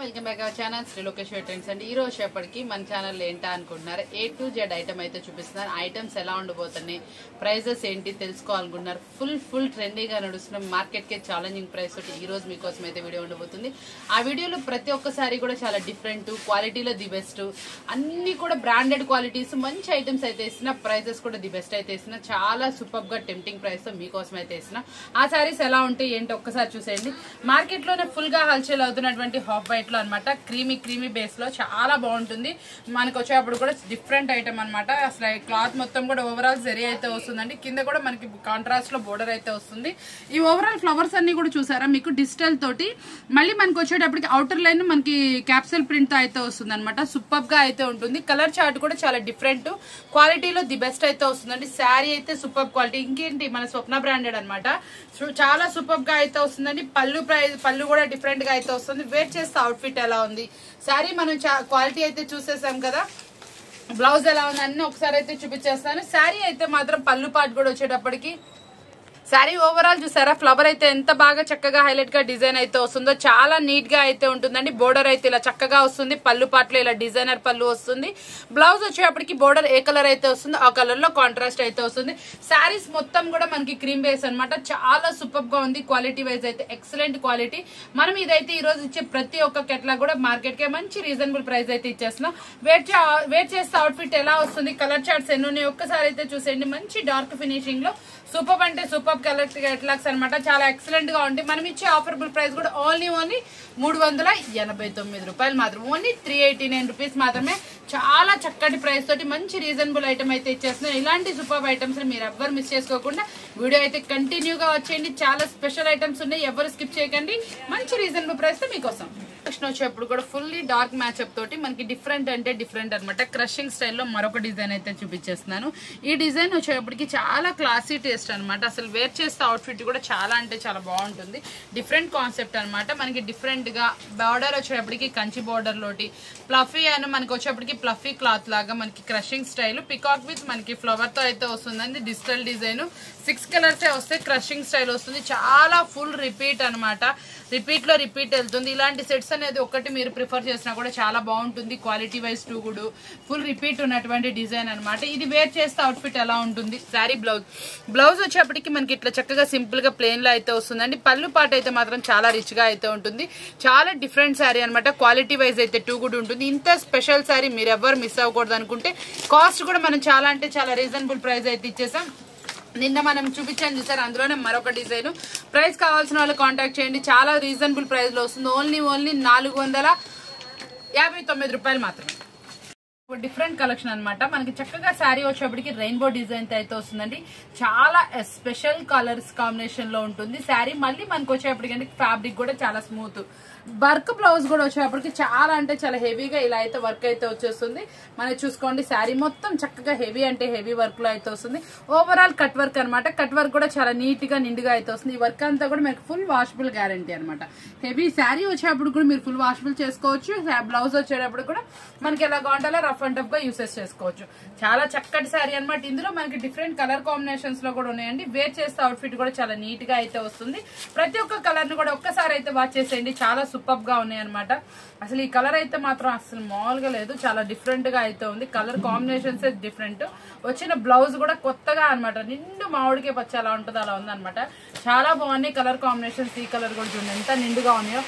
Welcome back our channel Sri Lokeshwari trends అండి. ఈ రోజు చెప్పటికి మన ఛానల్ ఏంటా అనుకుంటున్నారు, A to Z ఐటమ్ అయితే చూపిస్తున్నారు. ఐటమ్స్ ఎలా ఉండబోతున్నాయి, ప్రైజెస్ ఏంటి తెలుసుకోవాలనుకుంటున్నారు. ఫుల్ ట్రెండీగా నడుస్తున్న మార్కెట్ కి ఛాలెంజింగ్ ప్రైస్ తోటి ఈ రోజు మీకోసం అయితే వీడియో ఉండబోతుంది. ఆ వీడియోలో ప్రతి ఒక్కసారి కూడా చాలా డిఫరెంట్, క్వాలిటీలో ది బెస్ట్, అన్ని కూడా బ్రాండెడ్ క్వాలిటీస్, మంచి ఐటమ్స్ అయితే ఇస్తున్నా, ప్రైజెస్ కూడా ది బెస్ట్ అయితే ఇస్తున్నా. చాలా సూపర్ గా టెంప్టింగ్ ప్రైస్ తో మీకోసం అయితే ఇస్తున్నా. ఆ సారీస్ ఎలా ఉంటాయి ఏంటి ఒక్కసారి చూసేయండి. మార్కెట్ లోనే ఫుల్ గా హల్చల్ అవుతున్నటువంటి హాఫ్ వైట్ లో అనమాట, క్రీమీ బేస్ లో చాలా బాగుంటుంది. మనకు వచ్చేటప్పుడు కూడా డిఫరెంట్ ఐటమ్ అనమాట. అసలు క్లాత్ మొత్తం కూడా ఓవరాల్ జరీ అయితే వస్తుందండి. కింద కూడా మనకి కాంట్రాస్ట్ లో బోర్డర్ అయితే వస్తుంది. ఈ ఓవరాల్ ఫ్లవర్స్ అన్ని కూడా చూసారా మీకు డిజిటల్ తోటి. మళ్ళీ మనకి వచ్చేటప్పటికి అవుటర్ లైన్ మనకి క్యాప్సూల్ ప్రింట్ తో అయితే వస్తుంది అనమాట. సూపర్ గా అయితే ఉంటుంది. కలర్ చార్ట్ కూడా చాలా డిఫరెంట్, క్వాలిటీలో ది బెస్ట్ అయితే వస్తుందండి. శారీ అయితే సూపర్ క్వాలిటీ. ఇంకేంటి మన స్వప్న బ్రాండెడ్ అనమాట. చాలా సూపర్ గా అయితే వస్తుందండి. పళ్ళు కూడా డిఫరెంట్ గా అయితే వస్తుంది. వేర్ చేస్తే అవుట్ఫిట్ ఎలా ఉంది, శారీ మనం క్వాలిటీ అయితే చూసేసాం కదా, బ్లౌజ్ ఎలా ఉంది అన్ని ఒకసారి అయితే చూపించేస్తాను. శారీ అయితే మాత్రం పళ్ళు పాటు కూడా వచ్చేటప్పటికి శారీ ఓవరాల్ చూసారా, ఫ్లవర్ అయితే ఎంత బాగా చక్కగా హైలైట్ గా డిజైన్ అయితే వస్తుందో, చాలా నీట్ గా అయితే ఉంటుందండి. బోర్డర్ అయితే ఇలా చక్కగా వస్తుంది. పళ్ళు పాటలో ఇలా డిజైనర్ పళ్ళు వస్తుంది. బ్లౌజ్ వచ్చేటప్పటికి బోర్డర్ ఏ కలర్ అయితే వస్తుందో ఆ కలర్ లో కాంట్రాస్ట్ అయితే వస్తుంది. శారీస్ మొత్తం కూడా మనకి క్రీమ్ బేస్ అనమాట. చాలా సూపర్ గా ఉంది. క్వాలిటీ వైజ్ అయితే ఎక్సలెంట్ క్వాలిటీ. మనం ఇదైతే ఈ రోజు ఇచ్చే ప్రతి ఒక్క కెట్లా కూడా మార్కెట్ కి మంచి రీజనబుల్ ప్రైస్ అయితే ఇచ్చేస్తున్నాం. వెయిట్ చేస్తే అవుట్ఫిట్ ఎలా వస్తుంది, కలర్ చార్ట్స్ ఎన్ని ఉన్నాయి ఒక్కసారి అయితే చూసేయండి. మంచి డార్క్ ఫినిషింగ్ లో సూపర్ అంటే సూపర్ కలర్ కెట్లాక్స్ అనమాట. చాలా ఎక్సలెంట్ గా ఉంది. మనం ఇచ్చే ఆఫరబుల్ ప్రైస్ కూడా ఓన్లీ 389 రూపాయలు మాత్రం, ఓన్లీ 389 రూపీస్ మాత్రమే. చాలా చక్కటి ప్రైస్ తోటి మంచి రీజనబుల్ ఐటమ్ అయితే ఇచ్చేస్తున్నాం. ఇలాంటి సూపర్ ఐటమ్స్ మీరు ఎవ్వరు మిస్ చేసుకోకుండా వీడియో అయితే కంటిన్యూగా వచ్చేయండి. చాలా స్పెషల్ ఐటమ్స్ ఉన్నాయి, ఎవరు స్కిప్ చేయకండి. మంచి రీజనబుల్ ప్రైస్ తో మీకోసం వచ్చేప్పుడు కూడా ఫుల్లీ డార్క్ మ్యాచ్అప్ తోటి మనకి డిఫరెంట్ అంటే డిఫరెంట్ అనమాట. క్రషింగ్ స్టైల్లో మరొక డిజైన్ అయితే చూపించేస్తున్నాను. ఈ డిజైన్ వచ్చేటప్పటికి చాలా క్లాసీ టేస్ట్ అనమాట. అసలు వేర్ చేస్తే అవుట్ఫిట్ కూడా చాలా అంటే చాలా బాగుంటుంది. డిఫరెంట్ కాన్సెప్ట్ అనమాట. మనకి డిఫరెంట్ గా బార్డర్ వచ్చేటప్పటికి కంచి బార్డర్ లోటి ప్లఫీ అని మనకి వచ్చేప్పటికి ప్లఫీ క్లాత్ లాగా మనకి క్రషింగ్ స్టైల్, పికాక్ విత్ మనకి ఫ్లవర్ తో అయితే వస్తుందండి. డిజిటల్ డిజైన్ 6 కలర్స్ వస్తే క్రషింగ్ స్టైల్ వస్తుంది. చాలా ఫుల్ రిపీట్ అనమాట. రిపీట్ లో రిపీట్ వెళ్తుంది. ఇలాంటి సెట్స్ అనేది ఒకటి మీరు ప్రిఫర్ చేసినా కూడా చాలా బాగుంటుంది. Quality wise too good, full repeat ఉన్నటువంటి డిజైన్ అనమాట. ఇది వేర్ చేస్తే అవుట్ఫిట్ ఎలా ఉంటుంది. శారీ బ్లౌజ్ వచ్చేప్పటికి మనకి ఇట్లా చక్కగా సింపుల్ గా ప్లెయిన్ లో అయితే వస్తుందండి. పళ్ళు పాట అయితే మాత్రం చాలా రిచ్ గా అయితే ఉంటుంది. చాలా డిఫరెంట్ శారీ అనమాట. క్వాలిటీ వైజ్ అయితే టూ గుడ్ ఉంటుంది. ఇంత స్పెషల్ శారీ మీరు ఎవరు మిస్ అవ్వకూడదు అనుకుంటే కాస్ట్ కూడా మనం చాలా అంటే చాలా రీజనబుల్ ప్రైస్ అయితే ఇచ్చేసాం. నిన్న మనం చూపించాను చూసారు, అందులోనే మరొక డిజైన్. ప్రైస్ కావాల్సిన వాళ్ళు కాంటాక్ట్ చేయండి. చాలా రీజనబుల్ ప్రైస్ లో వస్తుంది. ఓన్లీ 459 రూపాయలు మాత్రమే. డిఫరెంట్ కలెక్షన్ అనమాట. మనకి చక్కగా శారీ వచ్చేప్పటికి రెయిన్బో డిజైన్ అయితే వస్తుందండి. చాలా స్పెషల్ కలర్స్ కాంబినేషన్ లో ఉంటుంది శారీ. మళ్ళీ మనకి వచ్చేప్పటికంటే ఫ్యాబ్రిక్ కూడా చాలా స్మూత్. వర్క్ బ్లౌజ్ కూడా వచ్చేప్పటికి చాలా అంటే చాలా హెవీగా ఇలా అయితే వర్క్ అయితే వచ్చేస్తుంది. మనం చూసుకోండి శారీ మొత్తం చక్కగా హెవీ అంటే హెవీ వర్క్ లో అయితే వస్తుంది. ఓవరాల్ కట్ వర్క్ అనమాట. కట్ వర్క్ కూడా చాలా నీట్ గా నిండుగా అయితే వస్తుంది. ఈ వర్క్ అంతా కూడా మనకి ఫుల్ వాషబుల్ గ్యారంటీ అనమాట. హెవీ శారీ వచ్చేటప్పుడు కూడా మీరు ఫుల్ వాషబుల్ చేసుకోవచ్చు. బ్లౌజ్ వచ్చేటప్పుడు కూడా మనకి ఎలా కావాలంటే రఫ్ అండ్ టఫ్ గా యూసెస్ చేసుకోవచ్చు. చాలా చక్కటి శారీ అనమాట. ఇందులో మనకి డిఫరెంట్ కలర్ కాంబినేషన్స్ లో కూడా ఉన్నాయండి. వేర్ చేస్తే అవుట్ఫిట్ కూడా చాలా నీట్ గా అయితే వస్తుంది. ప్రతి ఒక్క కలర్ ను కూడా ఒక్కసారి అయితే వాచ్ చేసేయండి. చాలా సూపర్ గా ఉన్నాయి అనమాట. అసలు ఈ కలర్ అయితే మాత్రం అసలు మామూలుగా లేదు, చాలా డిఫరెంట్ గా అయితే ఉంది. Colour combinations different. వచ్చిన బ్లౌజ్ కూడా కొత్తగా అనమాట. నిండు మామిడికే పచ్చి అలా ఉంటుంది, అలా ఉంది అనమాట. చాలా బాగున్నాయి కలర్ కాంబినేషన్స్. ఈ కలర్ కూడా చూడండి ఎంత నిండుగా ఉన్నాయో.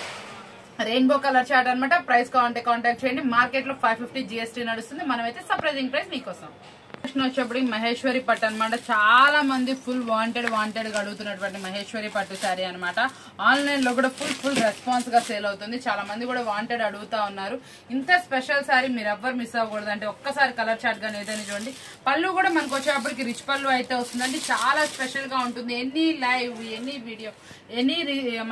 రెయిన్బో కలర్ చార్ట్ అనమాట. ప్రైస్ కావాలంటే కాంటాక్ట్ చేయండి. మార్కెట్ లో 550 GST నడుస్తుంది. మనమైతే సర్ప్రైజింగ్ ప్రైస్ మీకోసం వచ్చేప్పటికి మహేశ్వరి పట్టు అనమాట. చాలా మంది ఫుల్ వాంటెడ్ గా అడుగుతున్నటువంటి మహేశ్వరి పట్టు శారీ అనమాట. ఆన్లైన్ లో కూడా ఫుల్ రెస్పాన్స్ గా సేల్ అవుతుంది. చాలా మంది కూడా వాంటెడ్ అడుగుతా ఉన్నారు. ఇంత స్పెషల్ శారీ మీరు ఎవ్వరు మిస్ అవ్వకూడదు. అంటే ఒక్కసారి కలర్ చార్ట్ గానీ ఏదైనా చూడండి. పళ్ళు కూడా మనకు వచ్చేప్పటికి రిచ్ పళ్ళు అయితే వస్తుందండి. చాలా స్పెషల్ గా ఉంటుంది. Any live any video any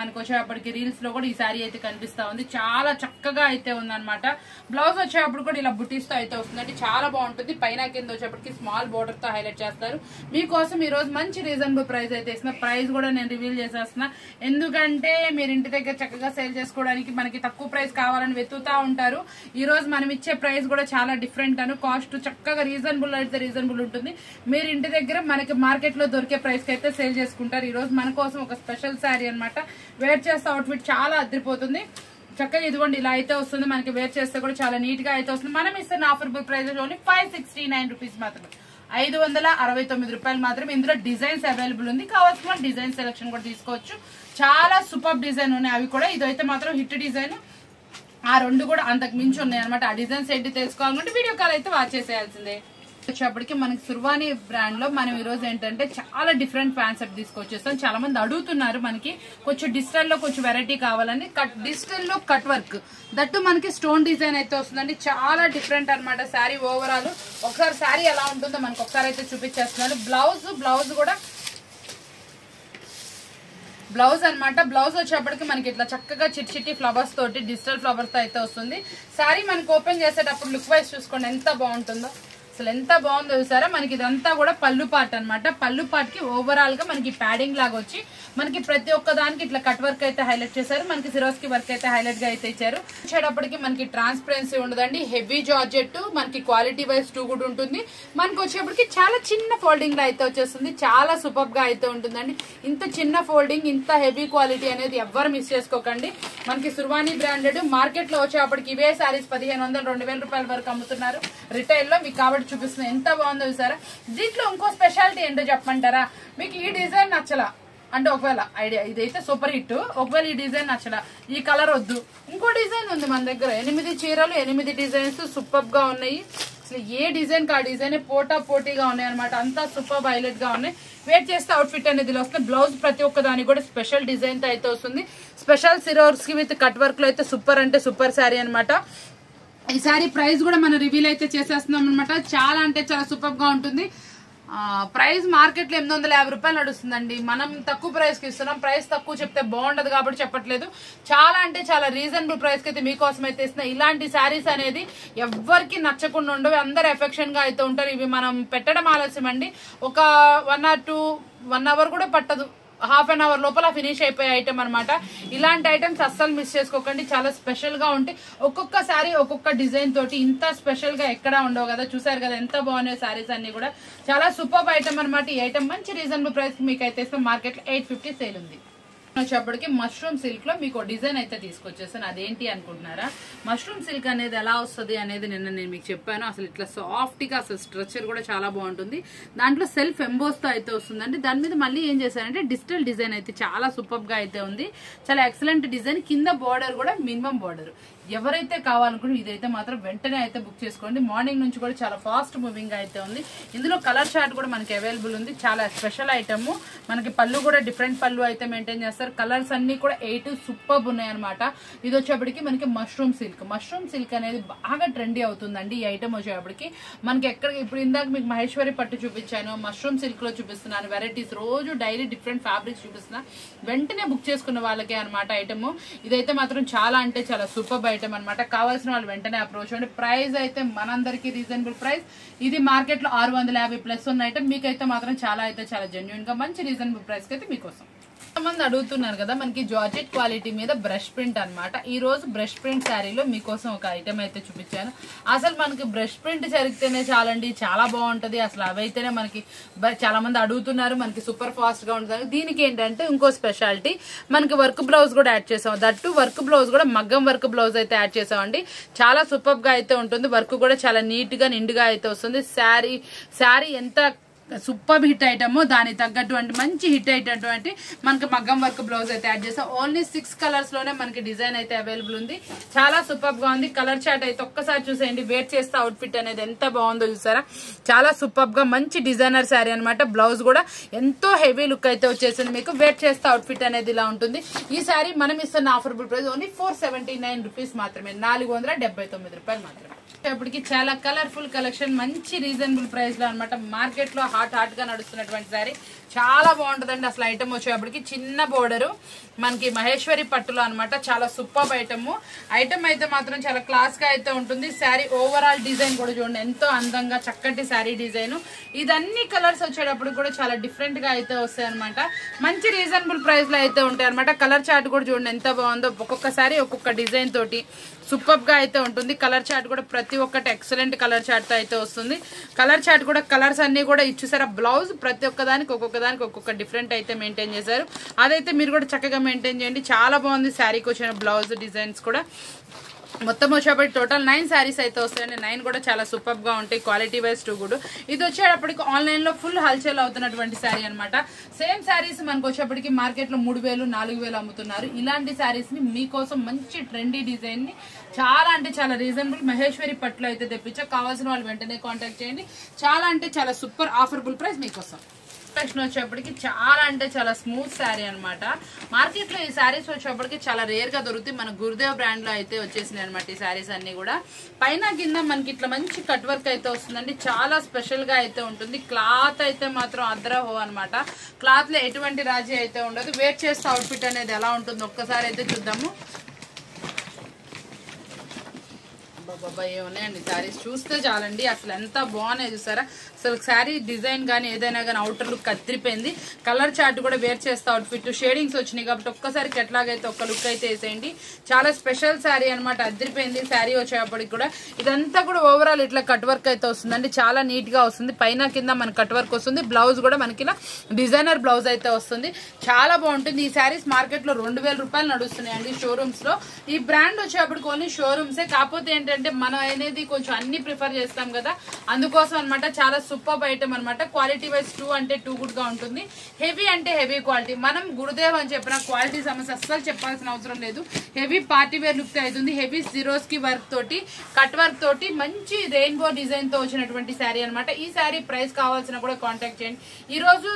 మనకు వచ్చేప్పటికి రీల్స్ లో కూడా ఈ శారీ అయితే కనిపిస్తా ఉంది. చాలా చక్కగా అయితే ఉందన్నమాట. బ్లౌజ్ వచ్చేటప్పుడు కూడా ఇలా బుటీస్ తో అయితే వస్తుందండి. చాలా బాగుంటుంది. పైన కింద వచ్చేప్పటికి స్మాల్ బోర్డర్ తో హైలైట్ చేస్తారు. మీకోసం ఈ రోజు మంచి రీజనబుల్ ప్రైస్ అయితే ఇస్తున్నా. ప్రైస్ కూడా నేను రివీల్ చేసేస్తున్నా. ఎందుకంటే మీరు ఇంటి దగ్గర చక్కగా సేల్ చేసుకోవడానికి మనకి తక్కువ ప్రైస్ కావాలని వెతుకుతా ఉంటారు. ఈ రోజు మనం ఇచ్చే ప్రైస్ కూడా చాలా డిఫరెంట్ అను. కాస్ట్ చక్కగా రీజనబుల్ అయితే రీజనబుల్ ఉంటుంది. మీరు ఇంటి దగ్గర మనకి మార్కెట్ లో దొరికే ప్రైస్ కి అయితే సేల్ చేసుకుంటారు. ఈ రోజు మన కోసం ఒక స్పెషల్ శారీ అనమాట. వేర్ చేస్తే అవుట్ఫిట్ చాలా అదిరిపోతుంది. చక్కగా ఇదిగోండి ఇలా అయితే వస్తుంది. మనకి వేర్ చేస్తే కూడా చాలా నీట్ గా అయితే వస్తుంది. మనం ఇస్తున్న ఆఫర్బుల్ ప్రైస్ ఓన్లీ 569 రూపీస్ మాత్రమే, 569 రూపాయలు మాత్రమే. ఇందులో డిజైన్స్ అవైలబుల్ ఉంది, కావాల్సిన డిజైన్ సెలెక్షన్ కూడా తీసుకోవచ్చు. చాలా సూపర్ డిజైన్ ఉన్నాయి అవి కూడా. ఇదైతే మాత్రం హిట్ డిజైన్, ఆ రెండు కూడా అంతకు మించి ఉన్నాయి అనమాట. ఆ డిజైన్స్ ఏంటి తెలుసుకోవాలంటే వీడియో కాల్ అయితే వాచ్ చేసేయాల్సిందే. వచ్చేప్పటికి మనకి సుర్వాణి బ్రాండ్ లో మనం ఈ రోజు ఏంటంటే చాలా డిఫరెంట్ ప్యాంట్ సెట్ తీసుకొచ్చేస్తాం. చాలా మంది అడుగుతున్నారు మనకి కొంచెం డిజిటల్ లో కొంచెం వెరైటీ కావాలని. డిజిటల్ లో కట్ వర్క్ దట్టు మనకి స్టోన్ డిజైన్ అయితే వస్తుందండి. చాలా డిఫరెంట్ అనమాట శారీ ఓవరాల్. ఒకసారి శారీ ఎలా ఉంటుందో మనకి ఒకసారి అయితే చూపించేస్తున్నాడు. బ్లౌజ్ కూడా బ్లౌజ్ అనమాట. బ్లౌజ్ వచ్చేప్పటికి మనకి ఇట్లా చక్కగా చిట్టి ఫ్లవర్స్ తోటి డిజిటల్ ఫ్లవర్స్ తో అయితే వస్తుంది. శారీ మనకి ఓపెన్ చేసేటప్పుడు లుక్ వైజ్ చూసుకోండి ఎంత బాగుంటుందో, అసలు ఎంత బాగుందో చూసారా. మనకి ఇదంతా కూడా పళ్ళు పార్ట్ అనమాట. పళ్ళు పార్ట్ కి ఓవరాల్ గా మనకి ప్యాడింగ్ లాగా వచ్చి మనకి ప్రతి ఒక్క దానికి ఇట్లా కట్ వర్క్ అయితే హైలైట్ చేశారు. మనకి సిరోస్కి వర్క్ అయితే హైలైట్ గా అయితే ఇచ్చారు. వచ్చేటప్పటికి మనకి ట్రాన్స్పరెన్సీ ఉండదండి. హెవీ జార్జెట్ మనకి క్వాలిటీ వైజ్ టూ కూడా ఉంటుంది. మనకి వచ్చేప్పటికి చాలా చిన్న ఫోల్డింగ్ లో అయితే వచ్చేస్తుంది. చాలా సూపర్ గా అయితే ఉంటుందండి. ఇంత చిన్న ఫోల్డింగ్, ఇంత హెవీ క్వాలిటీ అనేది ఎవ్వరు మిస్ చేసుకోకండి. మనకి సుర్వాణి బ్రాండెడ్ మార్కెట్ లో వచ్చేప్పటికి ఇవే సారీస్ 1500 2000 రూపాయల వరకు అమ్ముతున్నారు రిటైల్ లో. మీకు కాబట్టి చూపిస్తున్నాయి ఎంత బాగుందో చూసారా. దీంట్లో ఇంకో స్పెషాలిటీ ఏంటో చెప్పమంటారా? మీకు ఈ డిజైన్ నచ్చలా అంటే ఒకవేళ ఐడియా ఇదైతే సూపర్ హిట్, ఒకవేళ ఈ డిజైన్ నచ్చలా, ఈ కలర్ వద్దు, ఇంకో డిజైన్ ఉంది మన దగ్గర. 8 చీరలు 8 డిజైన్స్ సూపర్ గా ఉన్నాయి. అసలు ఏ డిజైన్ కా డిజైన్ పోటీగా ఉన్నాయి అనమాట. అంతా సూపర్ హైలైట్ గా ఉన్నాయి. వేట్ చేస్తే అవుట్ఫిట్ అనేది ఇలా వస్తుంది. బ్లౌజ్ ప్రతి ఒక్క దానికి కూడా స్పెషల్ డిజైన్ తో అయితే వస్తుంది. స్పెషల్ సిరోర్స్ కి విత్ కట్ వర్క్ లో అయితే సూపర్ అంటే సూపర్ శారీ అనమాట. ఈ సారీ ప్రైస్ కూడా మనం రివీల్ అయితే చేసేస్తున్నాం అనమాట. చాలా అంటే చాలా సూపర్ గా ఉంటుంది. ప్రైస్ మార్కెట్ లో 850 రూపాయలు నడుస్తుందండి. మనం తక్కువ ప్రైస్ కి ఇస్తున్నాం. ప్రైస్ తక్కువ చెప్తే బాగుండదు కాబట్టి చెప్పట్లేదు. చాలా అంటే చాలా రీజనబుల్ ప్రైస్ కి అయితే మీకోసం అయితే ఇస్తున్నాం. ఇలాంటి శారీస్ అనేది ఎవ్వరికి నచ్చకుండా ఉండవు, అందరు ఎఫెక్షన్ గా అయితే ఉంటారు. ఇవి మనం పెట్టడం ఆలస్యం అండి. ఒక 1 అవర్ కూడా పట్టదు, హాఫ్ అన్ అవర్ లోపల ఫినిష్ అయిపోయే ఐటమ్ అనమాట. ఇలాంటి ఐటమ్స్ అస్సలు మిస్ చేసుకోకండి. చాలా స్పెషల్ గా ఉంటాయి. ఒక్కొక్క శారీ ఒక్కొక్క డిజైన్ తోటి ఇంత స్పెషల్ గా ఎక్కడా ఉండవు కదా. చూసారు కదా ఎంత బాగున్నాయి శారీస్ అన్ని కూడా. చాలా సూపర్ ఐటమ్ అనమాట. ఈ ఐటమ్ మంచి రీజనబుల్ ప్రైస్ మీకు అయితే మార్కెట్ లో 850 సేల్ ఉంది. వచ్చేప్పటికి మష్రూమ్ సిల్క్ లో మీకు డిజైన్ అయితే తీసుకొచ్చేస్తాను. అదేంటి అనుకుంటున్నారా? మష్రూమ్ సిల్క్ అనేది ఎలా వస్తుంది అనేది నిన్న నేను మీకు చెప్పాను. అసలు ఇట్లా సాఫ్ట్ గా అసలు స్ట్రక్చర్ కూడా చాలా బాగుంటుంది. దాంట్లో సెల్ఫ్ ఎంబోస్ తో అయితే వస్తుందండి. దాని మీద మళ్ళీ ఏం చేశారంటే డిజిటల్ డిజైన్ అయితే చాలా సూపర్ గా అయితే ఉంది. చాలా ఎక్సలెంట్ డిజైన్. కింద బోర్డర్ కూడా మినిమం బోర్డర్. ఎవరైతే కావాలనుకుంటే ఇదైతే మాత్రం వెంటనే అయితే బుక్ చేసుకోండి. మార్నింగ్ నుంచి కూడా చాలా ఫాస్ట్ మూవింగ్ అయితే ఉంది. ఇందులో కలర్ చార్ట్ కూడా మనకి అవైలబుల్ ఉంది. చాలా స్పెషల్ ఐటమ్. మనకి పళ్ళు కూడా డిఫరెంట్ పళ్ళు అయితే మెయింటైన్ చేస్తారు. కలర్స్ అన్ని కూడా 8 సూపర్ ఉన్నాయి అనమాట. ఇది వచ్చేప్పటికి మనకి మష్రూమ్ సిల్క్ అనేది బాగా ట్రెండీ అవుతుందండి. ఈ ఐటమ్ వచ్చేప్పటికి మనకి ఎక్కడ ఇప్పుడు ఇందాక మీకు మహేశ్వరి పట్టు చూపించాను, మష్రూమ్ సిల్క్ లో చూపిస్తున్నాను వెరైటీస్. రోజు డైలీ డిఫరెంట్ ఫ్యాబ్రిక్స్ చూపిస్తున్నా. వెంటనే బుక్ చేసుకున్న వాళ్ళకే అనమాట ఐటమ్. ఇదైతే మాత్రం చాలా అంటే చాలా సూపర్ ఐటమ్ అనమాట. కావాల్సిన వాళ్ళు వెంటనే అప్రోచ్ అవ్వండి. ప్రైస్ అయితే మనందరికీ రీజనబుల్ ప్రైస్. ఇది మార్కెట్ లో 650 ప్లస్ ఉన్న ఐటమ్. మీకైతే మాత్రం చాలా అయితే చాలా జెన్యున్ గా మంచి రీజనబుల్ ప్రైస్ కి అయితే మీకోసం. మంది అడుగుతున్నారు కదా మనకి జార్జెట్ క్వాలిటీ మీద బ్రష్ ప్రింట్ అనమాట. ఈ రోజు బ్రష్ ప్రింట్ శారీలో మీకోసం ఒక ఐటమ్ అయితే చూపించాను. అసలు మనకి బ్రష్ ప్రింట్ జరిగితేనే చాలండి, చాలా బాగుంటది. అసలు అవైతేనే మనకి చాలా మంది అడుగుతున్నారు. మనకి సూపర్ ఫాస్ట్ గా ఉంటుంది. దీనికి ఏంటంటే ఇంకో స్పెషాలిటీ, మనకి వర్క్ బ్లౌజ్ కూడా యాడ్ చేసాం. దట్టు వర్క్ బ్లౌజ్ కూడా మగ్గం వర్క్ బ్లౌజ్ అయితే యాడ్ చేసామండి. చాలా సూపర్ గా అయితే ఉంటుంది. వర్క్ కూడా చాలా నీట్ గా నిండుగా అయితే వస్తుంది. శారీ ఎంత సూపర్ హిట్ ఐటమ్, దానికి తగ్గటువంటి మంచి హిట్ అయ్యేటటువంటి మనకి మగ్గం వర్క్ బ్లౌజ్ అయితే యాడ్ చేస్తాం. ఓన్లీ 6 కలర్స్ లోనే మనకి డిజైన్ అయితే అవైలబుల్ ఉంది. చాలా సూపర్ గా ఉంది. కలర్ చార్ట్ అయితే ఒక్కసారి చూసేయండి. వేర్ చేస్తే అవుట్ఫిట్ అనేది ఎంత బాగుందో చూసారా. చాలా సూపర్ గా మంచి డిజైనర్ శారీ అనమాట. బ్లౌజ్ కూడా ఎంతో హెవీ లుక్ అయితే వచ్చేసింది. మీకు వేర్ చేస్తే అవుట్ఫిట్ అనేది ఇలా ఉంటుంది. ఈ శారీ మనం ఇస్తున్న ఆఫర్బుల్ ప్రైస్ ఓన్లీ 479 రూపీస్ మాత్రమే, 479 రూపాయలు మాత్రమే. ఇప్పటికి చాలా కలర్ఫుల్ కలెక్షన్ మంచి రీజనబుల్ ప్రైస్ లో అనమాట. మార్కెట్ లో హాట్ గా నడుస్తున్నటువంటి శారీ చాలా బాగుంటదండి. అసలు ఐటమ్ వచ్చేప్పటికి చిన్న బోర్డరు మనకి మహేశ్వరి పట్టులో అనమాట. చాలా సూపర్ ఐటమ్ అయితే మాత్రం చాలా క్లాస్ గా అయితే ఉంటుంది. శారీ ఓవరాల్ డిజైన్ కూడా చూడండి ఎంతో అందంగా చక్కటి శారీ డిజైన్. ఇదన్ని కలర్స్ వచ్చేటప్పుడు కూడా చాలా డిఫరెంట్ గా అయితే వస్తాయి అనమాట. మంచి రీజనబుల్ ప్రైస్ లో అయితే ఉంటాయి అనమాట. కలర్ చార్ట్ కూడా చూడండి ఎంత బాగుందో. ఒక్కొక్క శారీ ఒక్కొక్క డిజైన్ తోటి సూపర్ గా అయితే ఉంటుంది. కలర్ చార్ట్ కూడా ప్రతి ఒక్కటి ఎక్సలెంట్ కలర్ చార్ట్ తో అయితే వస్తుంది. కలర్ చార్ట్ కూడా కలర్స్ అన్ని కూడా ఇచ్చేసారు. బ్లౌజ్ ప్రతి ఒక్కదానికి ఒక్కొక్క డిఫరెంట్ అయితే మెయింటైన్ చేశారు. అదైతే మీరు కూడా చక్కగా మెయింటైన్ చేయండి. చాలా బాగుంది శారీకి వచ్చిన బ్లౌజ్ డిజైన్స్ కూడా. మొత్తం వచ్చేప్పటికి టోటల్ 9 శారీస్ అయితే వస్తాయండి. 9 కూడా చాలా సూపర్ గా ఉంటాయి, క్వాలిటీ వైజ్ టూ కూడా. ఇది వచ్చేటప్పటికి ఆన్లైన్ లో ఫుల్ హల్చేల్ అవుతున్నటువంటి శారీ అనమాట. సేమ్ శారీస్ మనకు వచ్చేప్పటికి మార్కెట్ లో 3000 4000 అమ్ముతున్నారు. ఇలాంటి శారీస్ ని మీకోసం మంచి ట్రెండీ డిజైన్ ని చాలా అంటే చాలా రీజనబుల్ మహేశ్వరి పట్టులో అయితే తెప్పించా. కావాల్సిన వాళ్ళు వెంటనే కాంటాక్ట్ చేయండి. చాలా అంటే చాలా సూపర్ ఆఫర్బుల్ ప్రైస్ మీకోసం. కలెక్షన్ వచ్చేప్పటికి చాలా అంటే చాలా స్మూత్ శారీ అనమాట. మార్కెట్ లో ఈ శారీస్ వచ్చేప్పటికి చాలా రేర్ గా దొరుకుతాయి. మన గురుదేవ్ బ్రాండ్ లో అయితే వచ్చేసినాయి అనమాట ఈ శారీస్ అన్ని కూడా. పైన కింద మనకి ఇట్లా మంచి కట్ వర్క్ అయితే వస్తుందండి. చాలా స్పెషల్ గా అయితే ఉంటుంది. క్లాత్ అయితే మాత్రం అద్రహో అనమాట. క్లాత్ లో ఎటువంటి రాజీ అయితే ఉండదు. వేర్ చేస్తే అవుట్ఫిట్ అనేది ఎలా ఉంటుందో ఒక్కసారి అయితే చూద్దాము. బాబా ఏమున్నాయండి శారీస్ చూస్తే చాలండి. అసలు ఎంత బాగున్నాయి చూసారా. అసలు శారీ డిజైన్ కానీ ఏదైనా కానీ అవుటర్ లుక్ కత్తిరిపోయింది. కలర్ చార్ట్ కూడా వేర్ చేస్తే అవుట్ఫిట్ షేడింగ్స్ వచ్చినాయి కాబట్టి ఒక్కసారికి ఎట్లాగైతే ఒక్క లుక్ అయితే వేసేయండి. చాలా స్పెషల్ శారీ అనమాట. అదిరిపోయింది శారీ వచ్చేప్పటికి కూడా. ఇదంతా కూడా ఓవరాల్ ఇట్లా కట్ వర్క్ అయితే వస్తుందండి. చాలా నీట్ గా వస్తుంది. పైన కింద మనకి కట్ వర్క్ వస్తుంది. బ్లౌజ్ కూడా మనకి ఇలా డిజైనర్ బ్లౌజ్ అయితే వస్తుంది. చాలా బాగుంటుంది. ఈ శారీస్ మార్కెట్ లో 2000 రూపాయలు నడుస్తున్నాయండి షోరూమ్స్ లో. ఈ బ్రాండ్ వచ్చేప్పటికి ఓన్లీ షోరూమ్సే. కాకపోతే ఏంటంటే మనం అనేది కొంచెం అన్ని ప్రిఫర్ చేస్తాం కదా, అందుకోసం అనమాట. చాలా సూపర్ ఐటమ్ అనమాట. క్వాలిటీ వైజ్ 2 అంటే 2 గుడ్ గా ఉంటుంది. హెవీ అంటే హెవీ క్వాలిటీ. మనం గురుదేవ్ అని చెప్పిన క్వాలిటీ సమస్య అస్సలు చెప్పాల్సిన అవసరం లేదు. హెవీ పార్టీ వేర్ లుక్ అవుతుంది. హెవీ సిరోస్కి వర్క్ తోటి కట్ వర్క్ తోటి మంచి రెయిన్బో డిజైన్ తో వచ్చినటువంటి శారీ అనమాట. ఈ శారీ ప్రైస్ కావాల్సిన కూడా కాంటాక్ట్ చేయండి. ఈ రోజు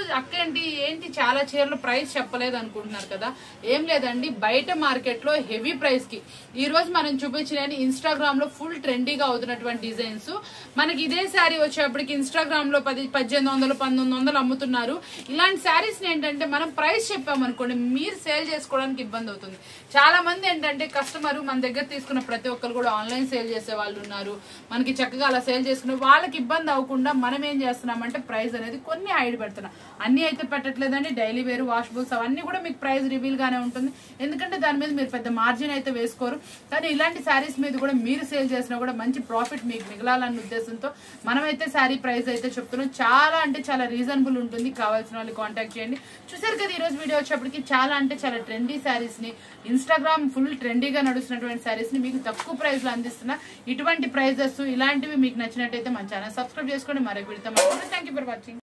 ఏంటి చాలా చీరలు ప్రైస్ చెప్పలేదు అనుకుంటున్నారు కదా. ఏం లేదండి, బయట మార్కెట్ లో హెవీ ప్రైస్ కి ఈ రోజు మనం చూపించిన ఇన్స్టాగ్రామ్ లో ఫుల్ ట్రెండీగా అవుతున్నటువంటి డిజైన్స్. మనకి ఇదే శారీ వచ్చేప్పటికి ఇన్స్టాగ్రామ్ లో 1800 1900 అమ్ముతున్నారు. ఇలాంటి శారీస్ ఏంటంటే మనం ప్రైస్ చెప్పామనుకోండి మీరు సేల్ చేసుకోవడానికి ఇబ్బంది అవుతుంది. చాలా మంది ఏంటంటే కస్టమర్ మన దగ్గర తీసుకున్న ప్రతి ఒక్కరు కూడా ఆన్లైన్ సేల్ చేసే వాళ్ళు ఉన్నారు. మనకి చక్కగా అలా సేల్ చేసుకునే వాళ్ళకి ఇబ్బంది అవ్వకుండా మనం ఏం చేస్తున్నామంటే ప్రైస్ అనేది కొన్ని హైడ్ పెడుతున్నాం. అన్ని అయితే పెట్టట్లేదండి. డైలీ వేరు వాషబుల్స్ అవన్నీ కూడా మీకు ప్రైస్ రివీల్ గానే ఉంటుంది. ఎందుకంటే దాని మీద మీరు పెద్ద మార్జిన్ అయితే వేసుకోరు. కానీ ఇలాంటి శారీస్ మీద కూడా మీరు సేల్ చేసినా కూడా మంచి ప్రాఫిట్ మీకు మిగలాలన్న ఉద్దేశంతో మనమైతే శారీ ప్రైస్ అయితే చెప్తున్నాం. చాలా అంటే చాలా రీజనబుల్ ఉంటుంది. కావాల్సిన వాళ్ళు కాంటాక్ట్ చేయండి. చూసారు కదా ఈ రోజు వీడియో వచ్చేప్పటికి చాలా అంటే చాలా ట్రెండీ శారీస్ ని, ఇన్స్టాగ్రామ్ ఫుల్ ట్రెండీగా నడుస్తున్నటువంటి శారీస్ ని మీకు తక్కువ ప్రైస్ లో అందిస్తున్నా. ఇటువంటి ప్రైజెస్ ఇలాంటివి మీకు నచ్చినట్టయితే మన ఛానల్ సబ్స్క్రైబ్ చేసుకోండి. మరొక వీడియోతో మాట్లాడుకుందాం. Thank you for watching.